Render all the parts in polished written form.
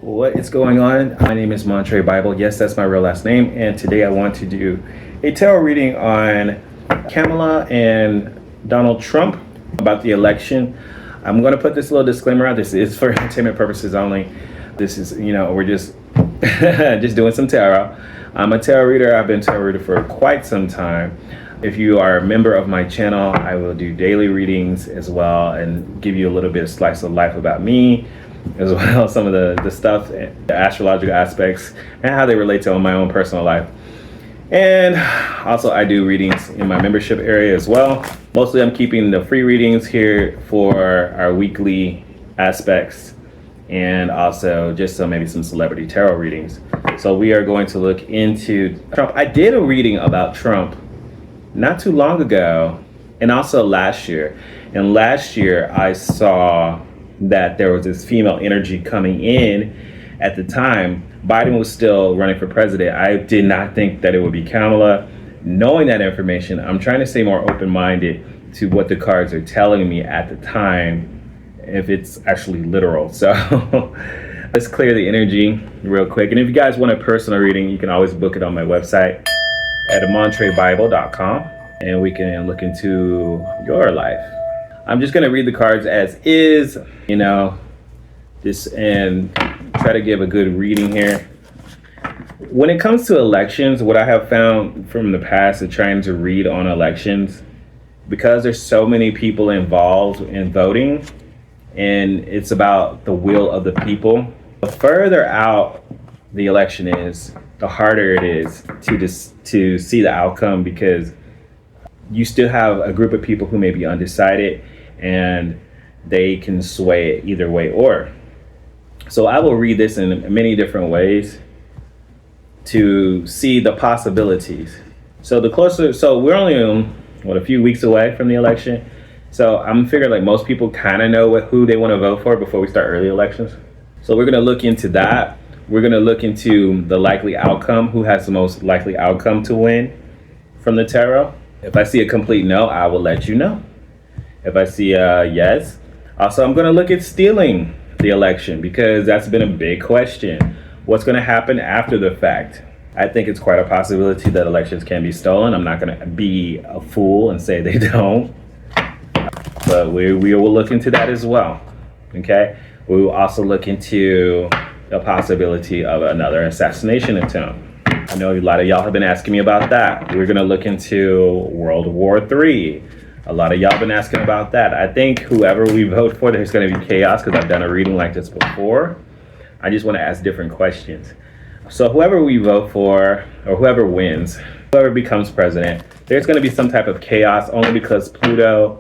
What is going on? My name is Montre Bible. Yes, that's my real last name. And today I want to do a tarot reading on Kamala and Donald Trump about the election. I'm going to put this little disclaimer out. This is for entertainment purposes only. This is, we're just just doing some tarot. I'm a tarot reader. I've been tarot reader for quite some time. If you are a member of my channel, I will do daily readings as well and give you a little bit of slice of life about me, as well as some of the stuff, the astrological aspects, and how they relate to my own personal life. And also I do readings in my membership area as well. Mostly I'm keeping the free readings here for our weekly aspects, and also just maybe some celebrity tarot readings. So we are going to look into Trump. I did a reading about Trump not too long ago, and also last year. And last year I saw that there was this female energy coming in. At the time, Biden was still running for president. I did not think that it would be Kamala. Knowing that information, I'm trying to stay more open-minded to what the cards are telling me at the time, if it's actually literal. So let's clear the energy real quick. And if you guys want a personal reading, you can always book it on my website at montrebible.com, and we can look into your life. I'm just gonna read the cards as is, this, and try to give a good reading here. When it comes to elections, what I have found from the past of trying to read on elections, because there's so many people involved in voting, and it's about the will of the people, the further out the election is, the harder it is to see the outcome, because you still have a group of people who may be undecided and they can sway it either way. Or so I will read this in many different ways to see the possibilities. So we're only a few weeks away from the election. So I'm figuring like most people kind of know who they want to vote for before we start early elections. So we're going to look into that. We're going to look into the likely outcome, who has the most likely outcome to win from the tarot. If I see a complete no, I will let you know. If I see a yes. Also, I'm going to look at stealing the election, because that's been a big question. What's going to happen after the fact? I think it's quite a possibility that elections can be stolen. I'm not going to be a fool and say they don't. But we will look into that as well. Okay? We will also look into the possibility of another assassination attempt. I know a lot of y'all have been asking me about that. We're going to look into World War III. A lot of y'all have been asking about that. I think whoever we vote for, there's going to be chaos, because I've done a reading like this before. I just want to ask different questions. So whoever we vote for, or whoever wins, whoever becomes president, there's going to be some type of chaos, only because Pluto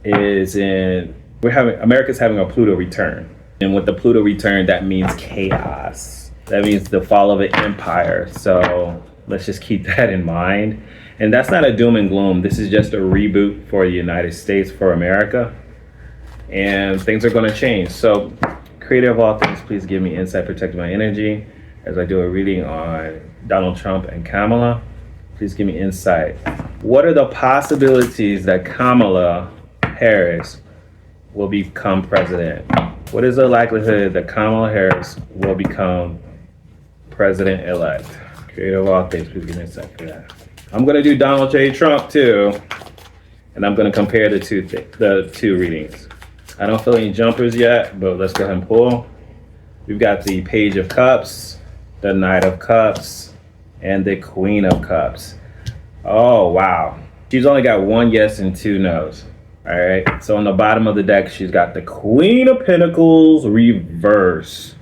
is America's having a Pluto return. And with the Pluto return, that means chaos. That means the fall of an empire. So let's just keep that in mind. And that's not a doom and gloom. This is just a reboot for the United States, for America. And things are going to change. So, creator of all things, please give me insight, protect my energy. As I do a reading on Donald Trump and Kamala, please give me insight. What are the possibilities that Kamala Harris will become president? What is the likelihood that Kamala Harris will become president-elect? Creator of all things, please give me insight for that. I'm going to do Donald J. Trump too, and I'm going to compare the two readings. I don't feel any jumpers yet, but let's go ahead and pull. We've got the Page of Cups, the Knight of Cups, and the Queen of Cups. Oh, wow. She's only got one yes and two no's. All right, so on the bottom of the deck, she's got the Queen of Pentacles reverse.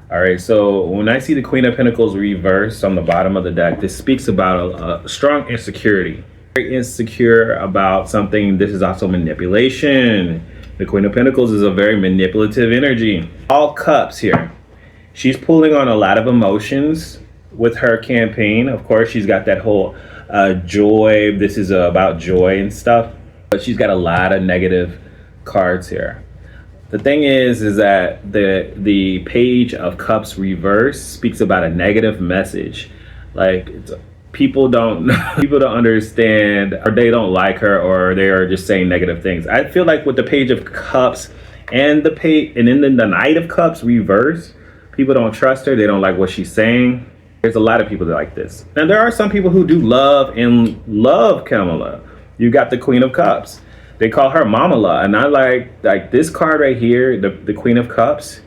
All right, so when I see the Queen of Pentacles reverse on the bottom of the deck, this speaks about a strong insecurity. Very insecure about something. This is also manipulation. The Queen of Pentacles is a very manipulative energy. All cups here. She's pulling on a lot of emotions with her campaign. Of course, she's got that whole joy. This is about joy and stuff. But she's got a lot of negative cards here. The thing is that the Page of Cups reverse speaks about a negative message. Like people don't understand, or they don't like her, or they are just saying negative things. I feel like with the Page of Cups and the Knight of Cups reverse, People don't trust her. They don't like what she's saying. There's a lot of people that like this. And there are some people who do love Kamala. You got the Queen of Cups. They call her Mamala. And I like this card right here, the Queen of Cups,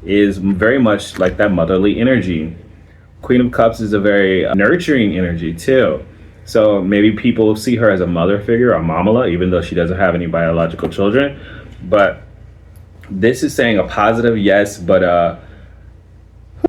is very much like that motherly energy. Queen of Cups is a very nurturing energy too. So maybe people see her as a mother figure, a Mamala, even though she doesn't have any biological children. But this is saying a positive yes, but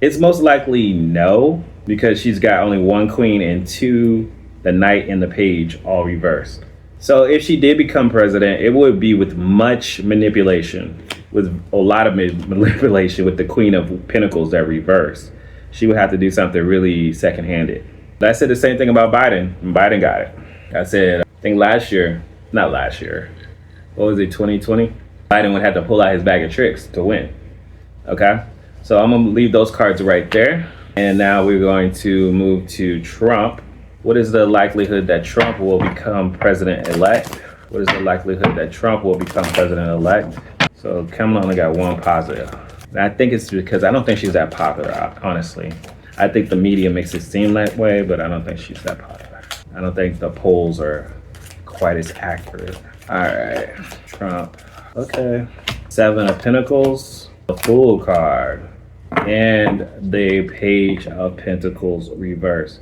it's most likely no, because she's got only one queen and two, the knight and the page, all reversed. So if she did become president, it would be with much manipulation, with a lot of manipulation, with the Queen of Pentacles that reversed. She would have to do something really second-handed. I said the same thing about Biden, and Biden got it. I said, I think not last year, what was it, 2020? Biden would have to pull out his bag of tricks to win, okay? So I'm gonna leave those cards right there. And now we're going to move to Trump. What is the likelihood that Trump will become president-elect? What is the likelihood that Trump will become president-elect? So Kamala only got one positive. And I think it's because I don't think she's that popular, honestly. I think the media makes it seem that way, but I don't think she's that popular. I don't think the polls are quite as accurate. All right, Trump. Okay. 7 of Pentacles, the Fool card, and the Page of Pentacles reverse.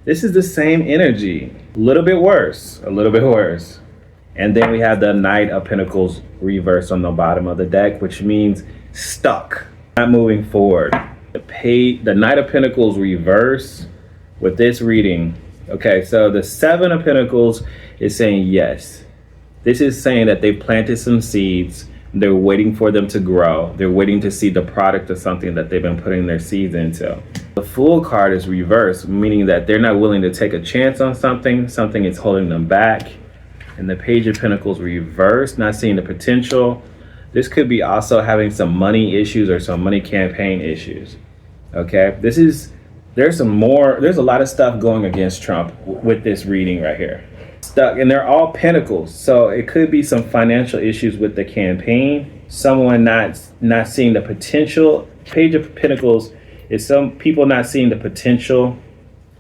This is the same energy, a little bit worse. And then we have the Knight of Pentacles reverse on the bottom of the deck, which means stuck, not moving forward. The Knight of Pentacles reverse with this reading. Okay, so the 7 of Pentacles is saying yes. This is saying that they planted some seeds. They're waiting for them to grow. They're waiting to see the product of something that they've been putting their seeds into. The Fool card is reversed, meaning that they're not willing to take a chance on something. Something is holding them back. And the Page of Pentacles reversed, not seeing the potential. This could be also having some money issues or some money campaign issues. Okay, there's a lot of stuff going against Trump with this reading right here. Stuck, and they're all pentacles, so it could be some financial issues with the campaign, someone not seeing the potential. Page of Pentacles is some people not seeing the potential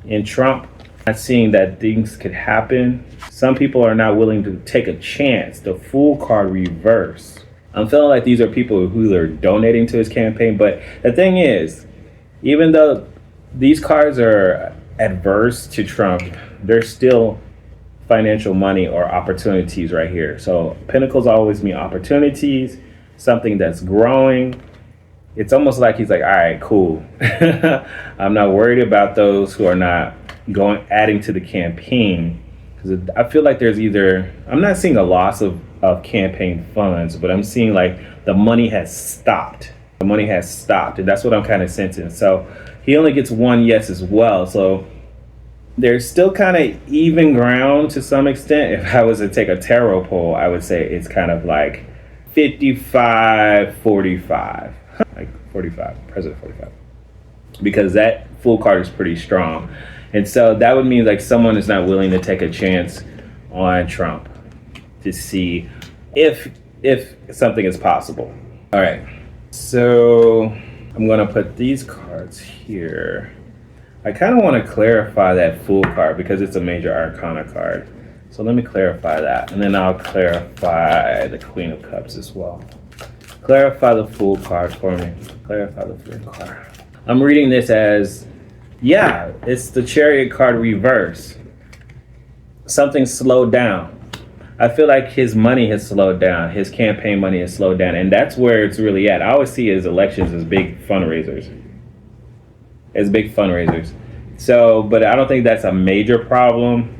in Trump, not seeing that things could happen. Some people are not willing to take a chance. The Fool card reverse. I'm feeling like these are people who are donating to his campaign, but the thing is, even though these cards are adverse to Trump, they're still financial money or opportunities right here. So Pentacles always mean opportunities, something that's growing. It's almost like he's like, all right, cool. I'm not worried about those who are not adding to the campaign, because I feel like I'm not seeing a loss of campaign funds, but I'm seeing like the money has stopped. The money has stopped, and that's what I'm kind of sensing. So he only gets one yes as well. So there's still kind of even ground to some extent. If I was to take a tarot poll, I would say it's kind of like 55, 45. Like 45, President 45. Because that Fool card is pretty strong. And so that would mean like someone is not willing to take a chance on Trump to see if something is possible. All right. So I'm going to put these cards here. I kind of want to clarify that Fool card because it's a major arcana card. So let me clarify that. And then I'll clarify the Queen of Cups as well. Clarify the Fool card for me. Clarify the Fool card. I'm reading this as, yeah, it's the Chariot card reverse. Something slowed down. I feel like his money has slowed down. His campaign money has slowed down. And that's where it's really at. I always see his elections as big fundraisers. So, but I don't think that's a major problem,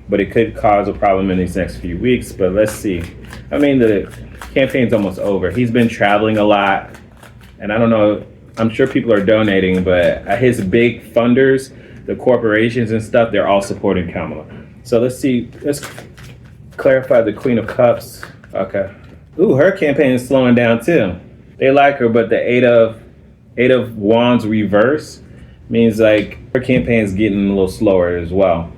but it could cause a problem in these next few weeks. But let's see. I mean, the campaign's almost over. He's been traveling a lot, and I don't know, I'm sure people are donating, but his big funders, the corporations and stuff, they're all supporting Kamala. So let's see. Let's clarify the Queen of Cups. Okay. Ooh, her campaign is slowing down too. They like her, but the Eight of Wands reverse means like her campaign is getting a little slower as well.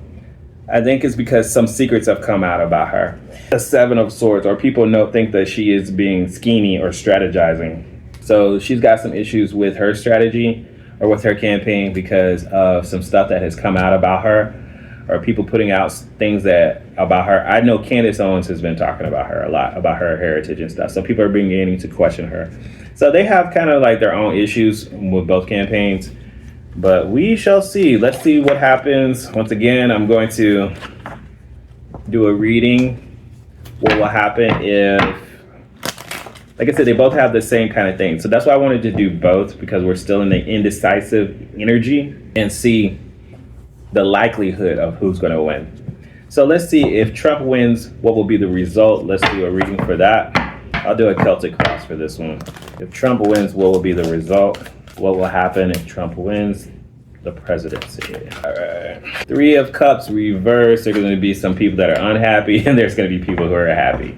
I think it's because some secrets have come out about her. The 7 of Swords, or people think that she is being schemy or strategizing. So she's got some issues with her strategy or with her campaign because of some stuff that has come out about her, or people putting out things that about her. I know Candace Owens has been talking about her a lot, about her heritage and stuff. So people are beginning to question her. So they have kind of like their own issues with both campaigns. But we shall see. Let's see what happens. Once again, I'm going to do a reading. What will happen if, like I said, they both have the same kind of thing. So that's why I wanted to do both, because we're still in the indecisive energy, and see the likelihood of who's going to win. So let's see if Trump wins, what will be the result? Let's do a reading for that. I'll do a Celtic cross for this one. If Trump wins, what will be the result? What will happen if Trump wins the presidency? All right. Three of Cups reverse. There are going to be some people that are unhappy, and there's going to be people who are happy.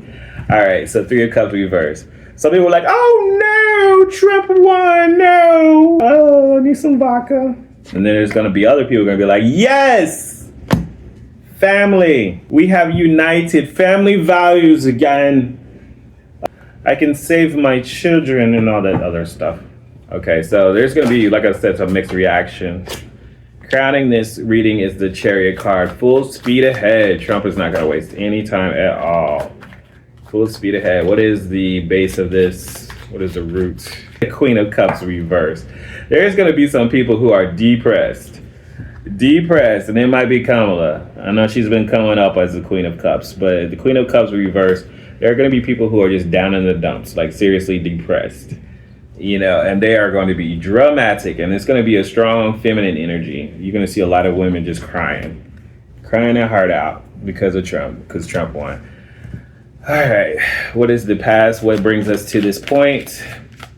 All right, so Three of Cups reverse. Some people are like, oh no, Trump won, no. Oh, I need some vodka. And then there's going to be other people going to be like, yes, family. We have united family values again. I can save my children and all that other stuff. Okay, so there's going to be, like I said, some mixed reaction. Crowning this reading is the Chariot card. Full speed ahead. Trump is not going to waste any time at all. Full speed ahead. What is the base of this? What is the root? The Queen of Cups reversed. There's going to be some people who are depressed. Depressed, and it might be Kamala. I know she's been coming up as the Queen of Cups, but the Queen of Cups reversed. There are going to be people who are just down in the dumps, like seriously depressed. You know, and they are going to be dramatic, and it's going to be a strong feminine energy. You're going to see a lot of women just crying their heart out because of Trump, because Trump won. All right, what is the past? What brings us to this point?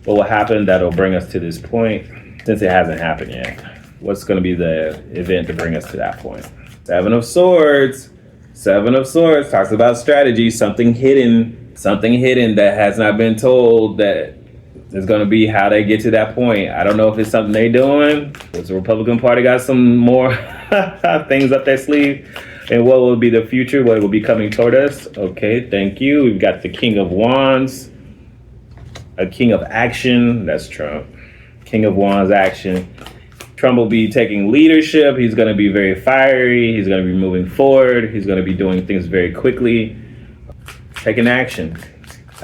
What will happen that'll bring us to this point, since it hasn't happened yet? What's going to be the event to bring us to that point? Seven of Swords. Seven of Swords talks about strategy, something hidden that has not been told, that is going to be how they get to that point. I don't know if it's something they're doing. Does the Republican Party got some more things up their sleeve? And what will be the future? What will be coming toward us? Okay, thank you. We've got the King of Wands, a King of Action. That's Trump. King of Wands, action. Trump will be taking leadership. He's going to be very fiery. He's going to be moving forward. He's going to be doing things very quickly, taking action.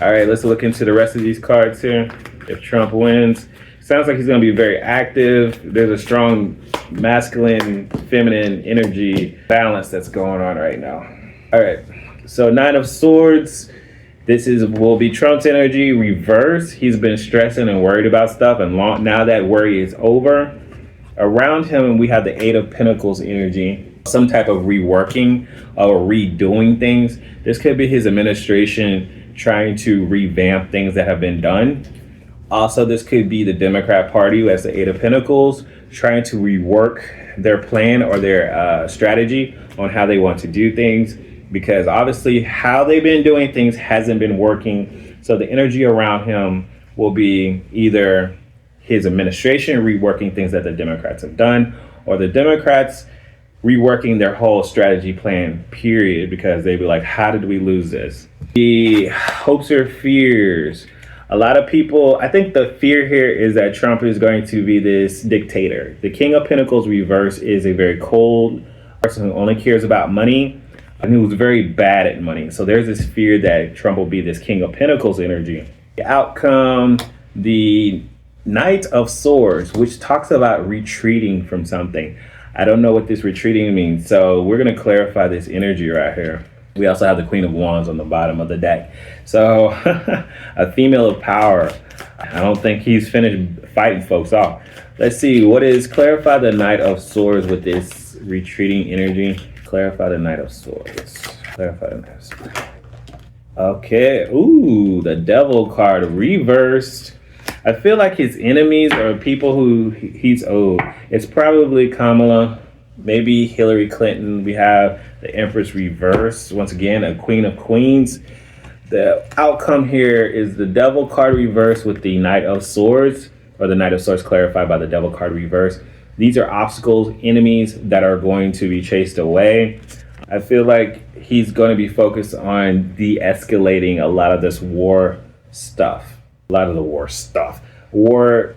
All right, let's look into the rest of these cards here. If Trump wins, sounds like he's going to be very active. There's a strong masculine, feminine energy balance that's going on right now. All right, so Nine of Swords. This will be Trump's energy reverse. He's been stressing and worried about stuff, and now that worry is over. Around him, we have the Eight of Pentacles energy, some type of reworking or redoing things. This could be his administration trying to revamp things that have been done. Also, this could be the Democrat Party, who has the Eight of Pentacles, trying to rework their plan or their strategy on how they want to do things, because obviously how they've been doing things hasn't been working. So the energy around him will be either his administration reworking things that the Democrats have done, or the Democrats reworking their whole strategy plan, period, because they'd be like, how did we lose this? The hopes or fears. A lot of people, I think the fear here is that Trump is going to be this dictator. The King of Pentacles reverse is a very cold person who only cares about money and who's very bad at money. So there's this fear that Trump will be this King of Pentacles energy. The outcome, the Knight of Swords, which talks about retreating from something. I don't know what this retreating means, so we're going to clarify this energy right here. We also have the Queen of Wands on the bottom of the deck. So a female of power. I don't think he's finished fighting folks off. Let's see, clarify the Knight of Swords with this retreating energy. Clarify the Knight of Swords. Clarify the Knight of Swords. Okay, ooh, the Devil card reversed. I feel like his enemies are people who he's owed. It's probably Kamala, maybe Hillary Clinton. We have the Empress reverse. Once again, a Queen of Queens. The outcome here is the Devil card reverse with the Knight of Swords, or the Knight of Swords clarified by the Devil card reverse. These are obstacles, enemies that are going to be chased away. I feel like he's going to be focused on de-escalating a lot of this war stuff. A lot of the war stuff. war,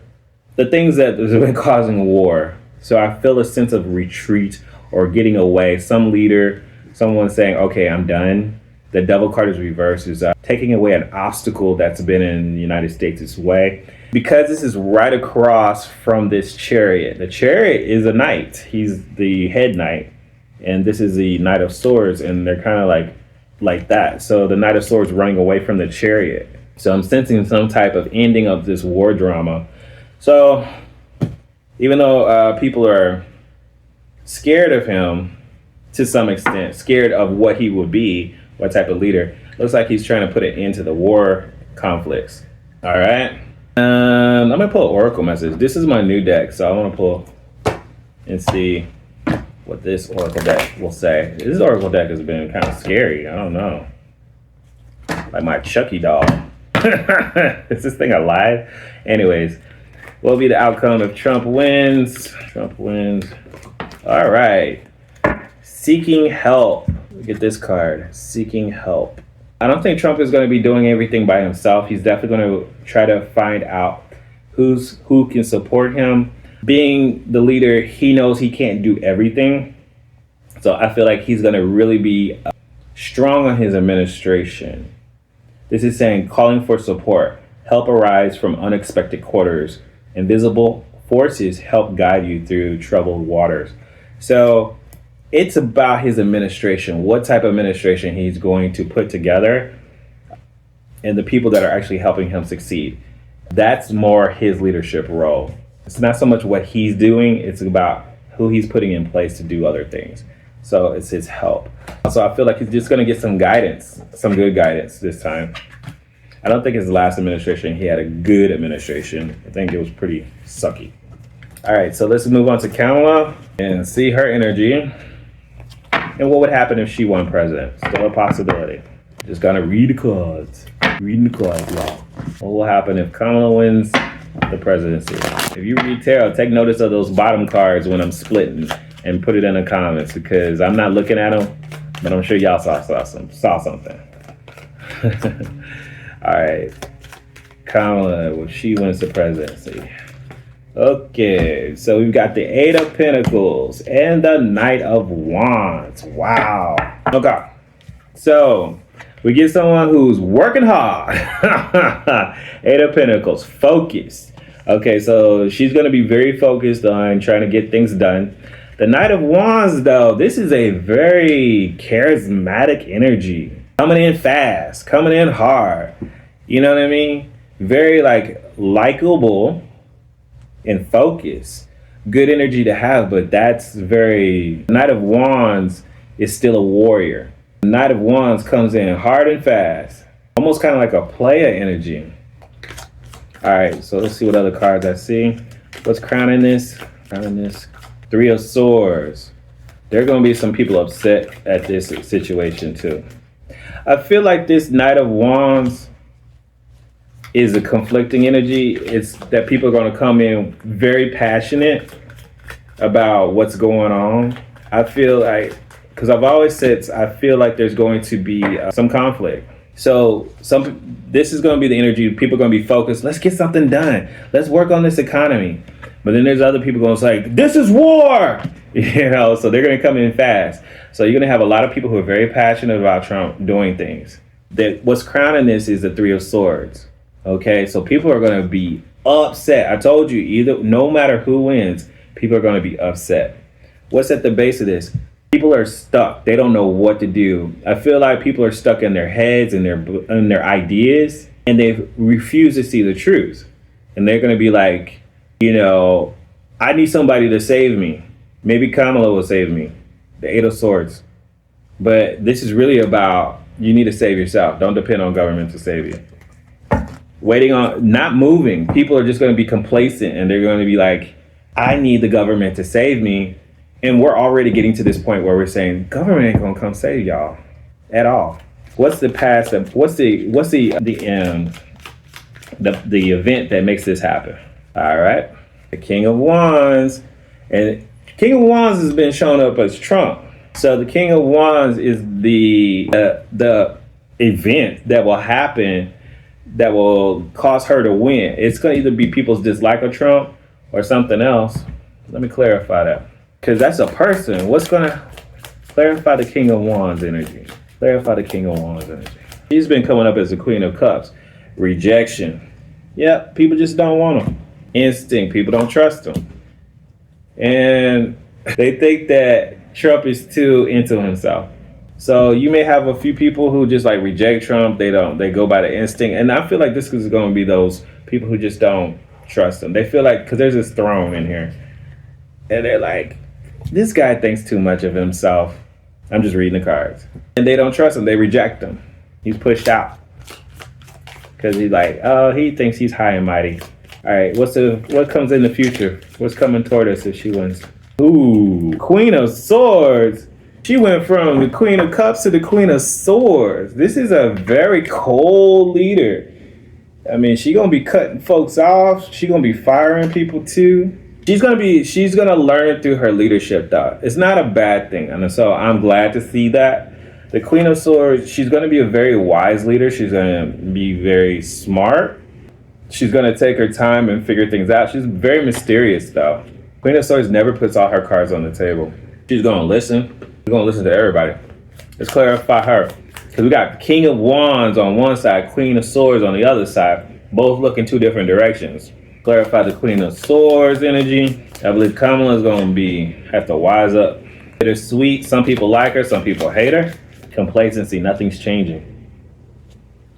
the things that have been causing war. So I feel a sense of retreat or getting away. Some leader, someone saying, okay, I'm done. The devil card is reversed, is taking away an obstacle that's been in the United States' way. Because this is right across from this chariot. The chariot is a knight. He's the head knight. And this is the Knight of Swords, and they're kind of like that. So the Knight of Swords running away from the chariot. So I'm sensing some type of ending of this war drama. So even though people are scared of him to some extent, scared of what he would be, what type of leader, looks like he's trying to put an end to the war conflicts. All right. I'm going to pull Oracle message. This is my new deck, so I want to pull and see what this Oracle deck will say. This Oracle deck has been kind of scary. I don't know. Like my Chucky doll. Is this thing alive? Anyways, what will be the outcome if Trump wins? Trump wins. All right. Seeking help. Get this card. Seeking help. I don't think Trump is going to be doing everything by himself. He's definitely going to try to find out who can support him. Being the leader, he knows he can't do everything. So I feel like he's going to really be strong on his administration. This is saying calling for support. Help arise from unexpected quarters. Invisible forces help guide you through troubled waters. So it's about his administration, what type of administration he's going to put together, and the people that are actually helping him succeed. That's more his leadership role. It's not so much what he's doing, it's about who he's putting in place to do other things. So it's his help. So I feel like he's just going to get some guidance, some good guidance this time. I don't think his last administration, he had a good administration. I think it was pretty sucky. All right, so let's move on to Kamala and see her energy. And what would happen if she won president? Still a possibility. Just gotta read the cards. Reading the cards, y'all. What will happen if Kamala wins the presidency? If you read tarot, take notice of those bottom cards when I'm splitting and put it in the comments, because I'm not looking at them, but I'm sure y'all saw something. All right. Kamala, well, she wins the presidency. Okay, so we've got the Eight of Pentacles and the Knight of Wands. Wow. Okay, so we get someone who's working hard. Eight of Pentacles, focused. Okay, so she's going to be very focused on trying to get things done. The Knight of Wands, though, this is a very charismatic energy. Coming in fast, coming in hard. You know what I mean? Very likable. And focus. Good energy to have, but that's very... Knight of Wands is still a warrior. The Knight of Wands comes in hard and fast. Almost kind of like a player energy. All right, so let's see what other cards I see. What's crowning this? Three of Swords. There are going to be some people upset at this situation too. I feel like this Knight of Wands is a conflicting energy. It's that people are going to come in very passionate about what's going on. I feel like, because I've always said, I feel like there's going to be some conflict. So this is going to be the energy. People are going to be focused. Let's get something done. Let's work on this economy. But then there's other people going to say, this is war. So they're going to come in fast. So you're going to have a lot of people who are very passionate about Trump doing things. That what's crowning this is the Three of Swords. Okay, so people are going to be upset. I told you, no matter who wins, people are going to be upset. What's at the base of this? People are stuck. They don't know what to do. I feel like people are stuck in their heads and their ideas, and they refuse to see the truth. And they're going to be like, I need somebody to save me. Maybe Kamala will save me. The Eight of Swords. But this is really about, you need to save yourself. Don't depend on government to save you. Waiting on, not moving. People are just going to be complacent, and they're going to be like, I need the government to save me. And we're already getting to this point where we're saying, government ain't going to come save y'all at all. What's the past? What's the event that makes this happen? All right. The King of Wands. And King of Wands has been shown up as Trump. So the King of Wands is the event that will happen that will cause her to win. It's going to either be people's dislike of Trump or something else. Let me clarify that. Because that's a person. What's going to clarify the King of Wands energy? Clarify the King of Wands energy. She's been coming up as the Queen of Cups. Rejection. Yep, people just don't want them. Instinct. People don't trust them. And they think that Trump is too into himself. So you may have a few people who just like reject Trump. They go by the instinct. And I feel like this is going to be those people who just don't trust him. They feel like, because there's this throne in here. And they're like, this guy thinks too much of himself. I'm just reading the cards. And they don't trust him. They reject him. He's pushed out. Because he's like, oh, he thinks he's high and mighty. All right, what comes in the future? What's coming toward us if she wins? Ooh, Queen of Swords. She went from the Queen of Cups to the Queen of Swords. This is a very cold leader. I mean, she's gonna be cutting folks off. She's gonna be firing people too. She's gonna learn through her leadership though. It's not a bad thing. And so I'm glad to see that. The Queen of Swords, she's gonna be a very wise leader. She's gonna be very smart. She's gonna take her time and figure things out. She's very mysterious though. Queen of Swords never puts all her cards on the table. She's gonna listen. She's gonna listen to everybody. Let's clarify her. Because we got King of Wands on one side, Queen of Swords on the other side, both look in two different directions. Clarify the Queen of Swords energy. I believe Kamala is going to have to wise up. They're sweet. Some people like her. Some people hate her. Complacency. Nothing's changing.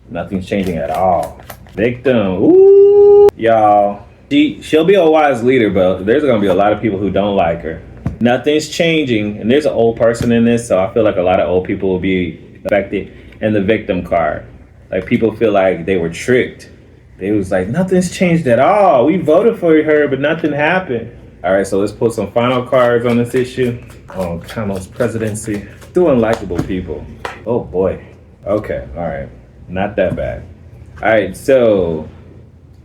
Nothing's changing at all. Victim. Ooh. Y'all. She'll be a wise leader, but there's going to be a lot of people who don't like her. Nothing's changing. And there's an old person in this, so I feel like a lot of old people will be affected. And the victim card. Like people feel like they were tricked. They was like, nothing's changed at all. We voted for her, but nothing happened. All right, so let's pull some final cards on this issue. On Kamala's presidency. Two unlikable people. Oh boy. Okay, all right. Not that bad. All right, so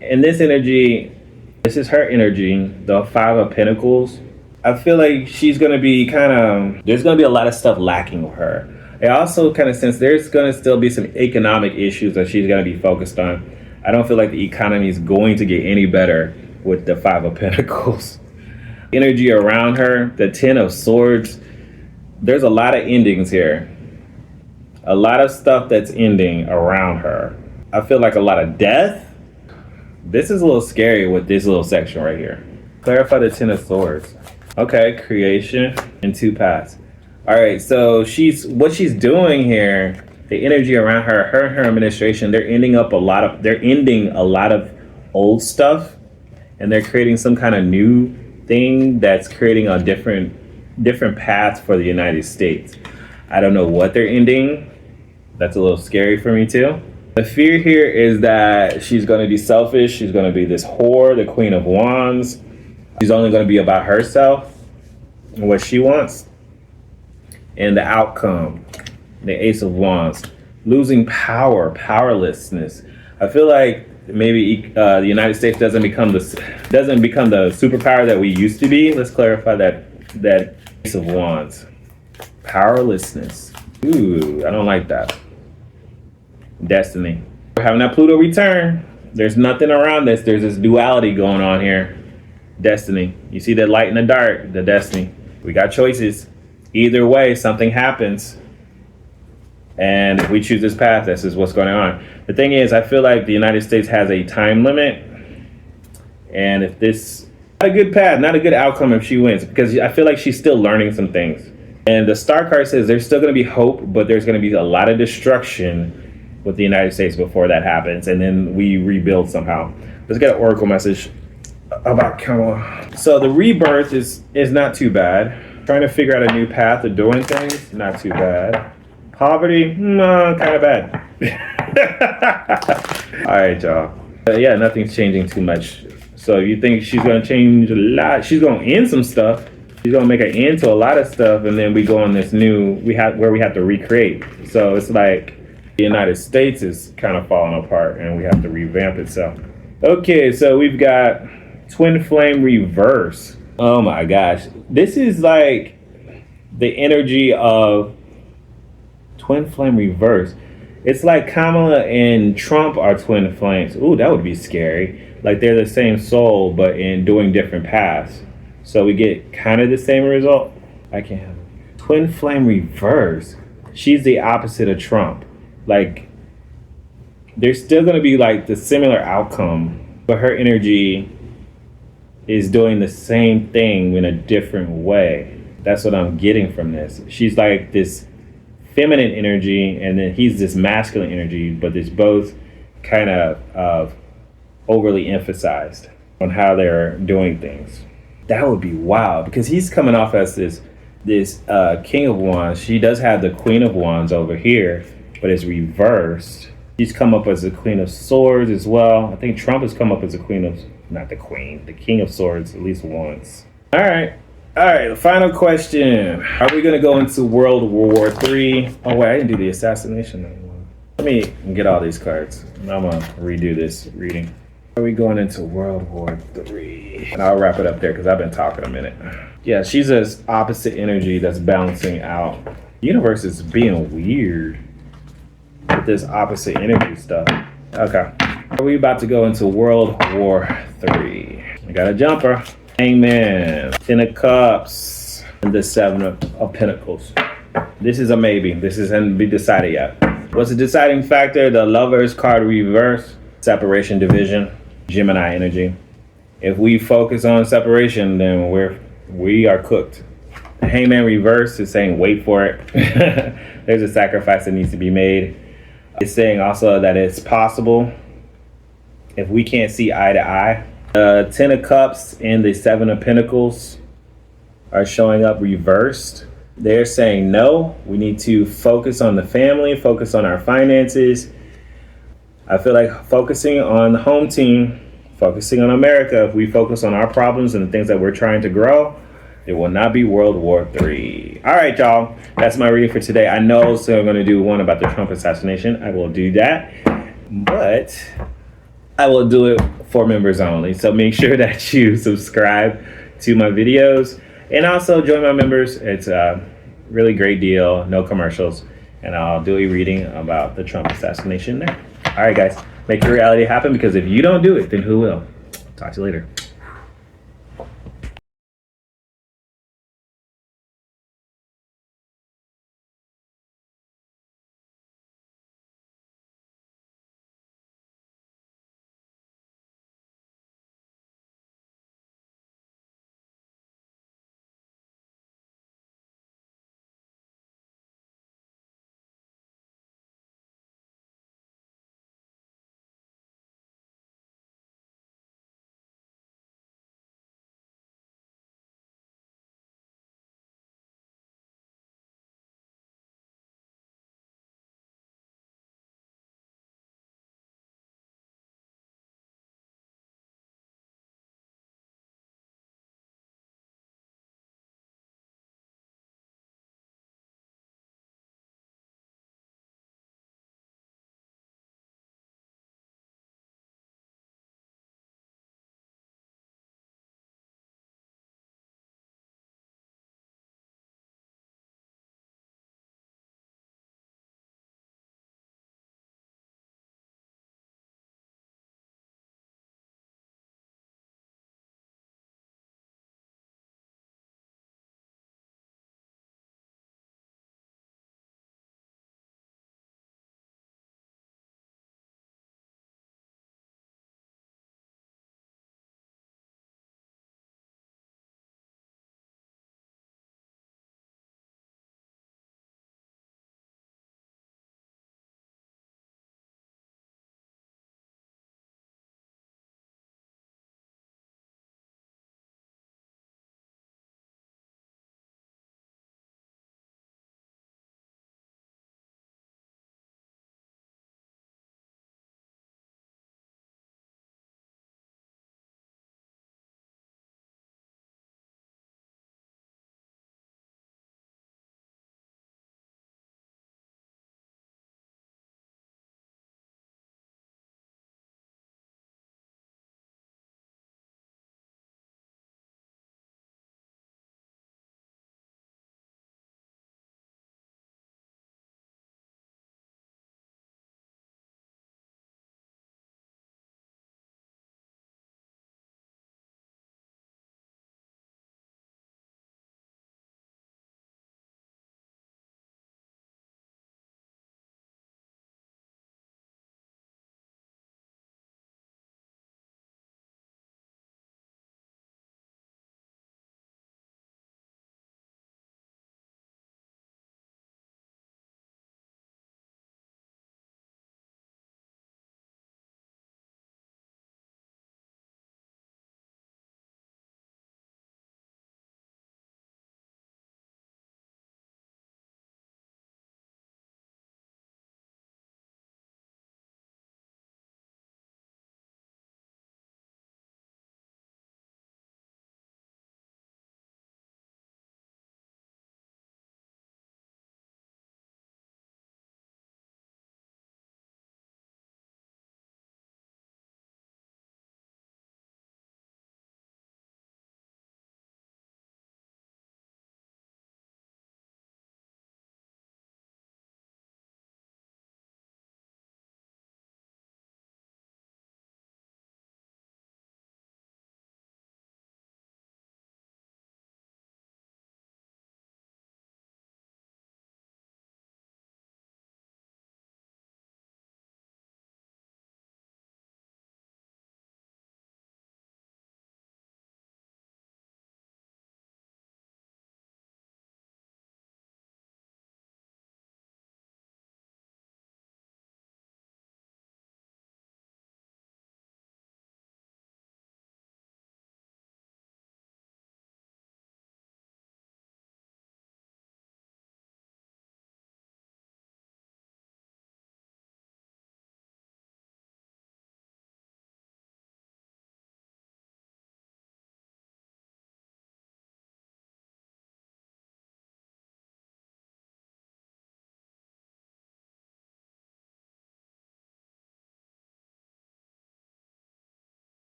in this energy, this is her energy, the Five of Pentacles. I feel like she's gonna be there's gonna be a lot of stuff lacking with her. I also kind of sense there's gonna still be some economic issues that she's gonna be focused on. I don't feel like the economy is going to get any better with the Five of Pentacles. Energy around her, the Ten of Swords. There's a lot of endings here. A lot of stuff that's ending around her. I feel like a lot of death. This is a little scary with this little section right here. Clarify the Ten of Swords. Okay, creation and two paths. All right, so what she's doing here, the energy around her and her administration, they're ending a lot of old stuff, and they're creating some kind of new thing that's creating a different path for the United States. I don't know what they're ending. That's a little scary for me too. The fear here is that she's going to be selfish. She's going to be this whore, the Queen of Wands. She's only going to be about herself and what she wants. And the outcome, the Ace of Wands, losing power, powerlessness. I feel like maybe the United States doesn't become the superpower that we used to be. Let's clarify that Ace of Wands, powerlessness. Ooh, I don't like that. Destiny. We're having that Pluto return. There's nothing around this. There's this duality going on here. Destiny. You see the light and the dark, the destiny. We got choices. Either way, something happens. And if we choose this path, this is what's going on. The thing is, I feel like the United States has a time limit. And if this, not a good path, not a good outcome if she wins, because I feel like she's still learning some things. And the Star card says there's still going to be hope, but there's going to be a lot of destruction with the United States before that happens. And then we rebuild somehow. Let's get an oracle message about Kamala. So the rebirth is not too bad. Trying to figure out a new path of doing things, not too bad. Poverty, no, kind of bad. All right, y'all. Yeah, nothing's changing too much. So you think she's going to change a lot? She's going to end some stuff. She's going to make an end to a lot of stuff, and then we go on this new, where we have to recreate. So it's like the United States is kind of falling apart, and we have to revamp itself. Okay, so we've got Twin Flame Reverse. Oh my gosh. This is like the energy of Twin Flame Reverse. It's like Kamala and Trump are twin flames. Ooh, that would be scary. Like they're the same soul, but in doing different paths. So we get kind of the same result. I can't have it. Twin flame reverse. She's the opposite of Trump. Like, there's still going to be like the similar outcome, but her energy is doing the same thing in a different way. That's what I'm getting from this. She's like this feminine energy, and then he's this masculine energy, but it's both kind of overly emphasized on how they're doing things. That would be wild, because he's coming off as this King of Wands. She does have the Queen of Wands over here, but it's reversed. He's come up as the Queen of Swords as well. I think Trump has come up as the the King of Swords at least once. All right, the final question. Are we gonna go into World War III? Oh wait, I didn't do the assassination one. Let me get all these cards, and I'm gonna redo this reading. Are we going into World War III? And I'll wrap it up there because I've been talking a minute. Yeah, she's this opposite energy that's balancing out. The universe is being weird with this opposite energy stuff. Okay. Are we about to go into World War III? I got a jumper. Hangman, 10 of Cups, and the 7 of Pentacles. This is a maybe. This isn't be decided yet. What's the deciding factor? The Lovers card reverse, separation, division, Gemini energy. If we focus on separation, then we are cooked. The Hangman reverse is saying wait for it. There's a sacrifice that needs to be made. It's saying also that it's possible if we can't see eye to eye. 10 of Cups and the 7 of Pentacles are showing up reversed. They're saying no, we need to focus on the family, focus on our finances. I feel like focusing on the home team, focusing on America, if we focus on our problems and the things that we're trying to grow, it will not be World War III. All right, y'all. That's my reading for today. I know so I'm going to do one about the Trump assassination. I will do that. But I will do it for members only. So make sure that you subscribe to my videos. And also join my members. It's a really great deal. No commercials. And I'll do a reading about the Trump assassination there. All right, guys. Make your reality happen, because if you don't do it, then who will? Talk to you later.